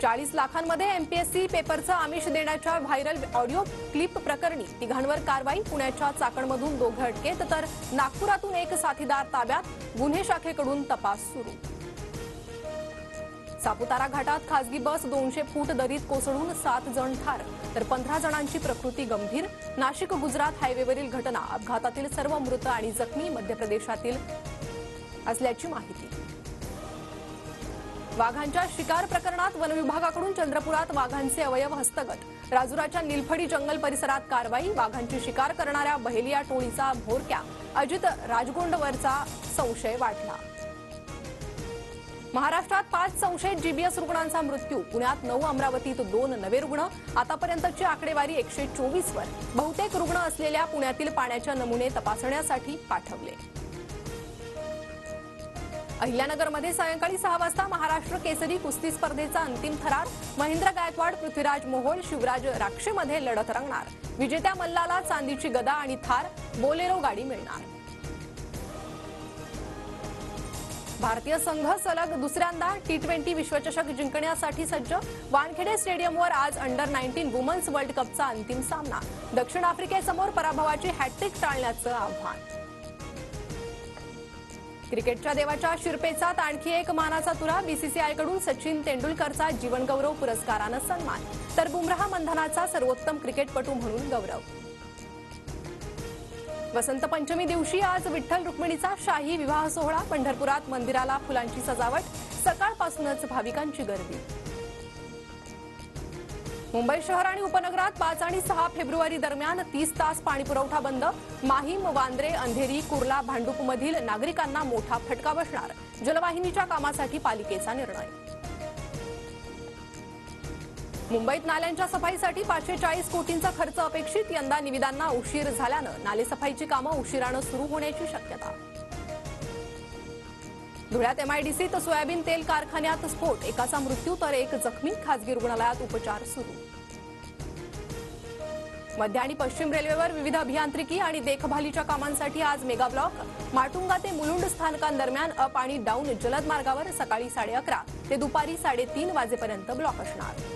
40 लाखांमध्ये MPSC पेपरचं आमिष देण्याच्या व्हायरल ऑडिओ क्लिप प्रकरणी तिघांवर कारवाई। पुण्याच्या चाकणमधून 2 अटकेत तर नागपुरातून 1 साथीदार ताब्यात। गुन्हे शाखेकडून तपास सुरू। सापुतारा घाटात खासगी बस 200 फूट दरीत कोसळून 7 जण ठार तर 15 जणांची प्रकृती गंभीर। नाशिक गुजरात हायवेवरील घटना। अपघातातील सर्व मृत आणि जखमी मध्य प्रदेशातील असल्याची माहिती। वाघांच्या शिकार प्रकरणात वन विभागाकडून चंद्रपुरात वाघांचे अवयव हस्तगत। राजुराच्या निलफडी जंगल परिसरात कारवाई। वाघांची शिकार करणाऱ्या बहेलिया टोळीचा भोरक्या अजित राजगोंडवरचा संशय वाढला। महाराष्ट्रात 5 संशयित जीबीएस रुग्णांचा मृत्यू। पुण्यात 9, अमरावतीत 2 नवे रुग्ण। आतापर्यंतची आकडेवारी 124 वर। बहुतेक रुग्ण असलेल्या पुण्यातील पाण्याचे नमुने तपासण्यासाठी पाठवले। अहिल्यानगरमध्ये सायंकाळी 6 वाजता महाराष्ट्र केसरी कुस्ती स्पर्धेचा अंतिम थरार। महेंद्र गायकवाड, पृथ्वीराज मोहोळ, शिवराज राक्षेमध्ये लढत रंगणार। विजेत्या मल्लाला चांदीची गदा आणि थार बोलेरो गाडी मिळणार। भारतीय संघ सलग दुसऱ्यांदा टी20 विश्वचषक जिंकण्यासाठी सज्ज। वानखेडे स्टेडियमवर आज अंडर-19 वुमन्स वर्ल्ड कपचा अंतिम सामना। दक्षिण आफ्रिकेसमोर पराभवाची हॅट्रिक टाळण्याचं आव्हान। क्रिकेटच्या देवाच्या शिरपेचात आणखी एक मानाचा तुरा। बीसीसीआयकडून सचिन तेंडुलकरचा जीवनगौरव पुरस्कारानं सन्मान तर बुमराह मंधनाचा सर्वोत्तम क्रिकेटपटू म्हणून गौरव। वसंत पंचमी दिवशी आज विठ्ठल रुक्मिणीचा शाही विवाह सोहळा। पंढरपुरात मंदिराला फुलांची सजावट। सकाळपासूनच भाविकांची गर्दी। मुंबई शहर आणि उपनगरात 5 आणि 6 फेब्रुवारी दरम्यान 30 तास पाणीपुरवठा बंद। माहीम, वांद्रे, अंधेरी, कुर्ला, भांडूपमधील नागरिकांना मोठा फटका बसणार। जलवाहिनीच्या कामासाठी पालिकेचा निर्णय। मुंबईत नाल्यांच्या सफाईसाठी 540 कोटींचा खर्च अपेक्षित। यंदा निविदांना उशीर झाल्यानं नालेसफाईची कामं उशिरानं सुरू होण्याची शक्यता। धुळ्यात एमआयडीसीत सोयाबीन तेल कारखान्यात स्फोट। एकाचा मृत्यू तर 1 जखमी। खासगी रुग्णालयात उपचार सुरू। मध्य आणि पश्चिम रेल्वेवर विविध अभियांत्रिकी आणि देखभालीच्या कामांसाठी आज मेगा ब्लॉक। माटुंगा ते मुलुंड स्थानकांदरम्यान अप आणि डाऊन जलद मार्गावर सकाळी 11:30 ते दुपारी 3:30 वाजेपर्यंत ब्लॉक असणार।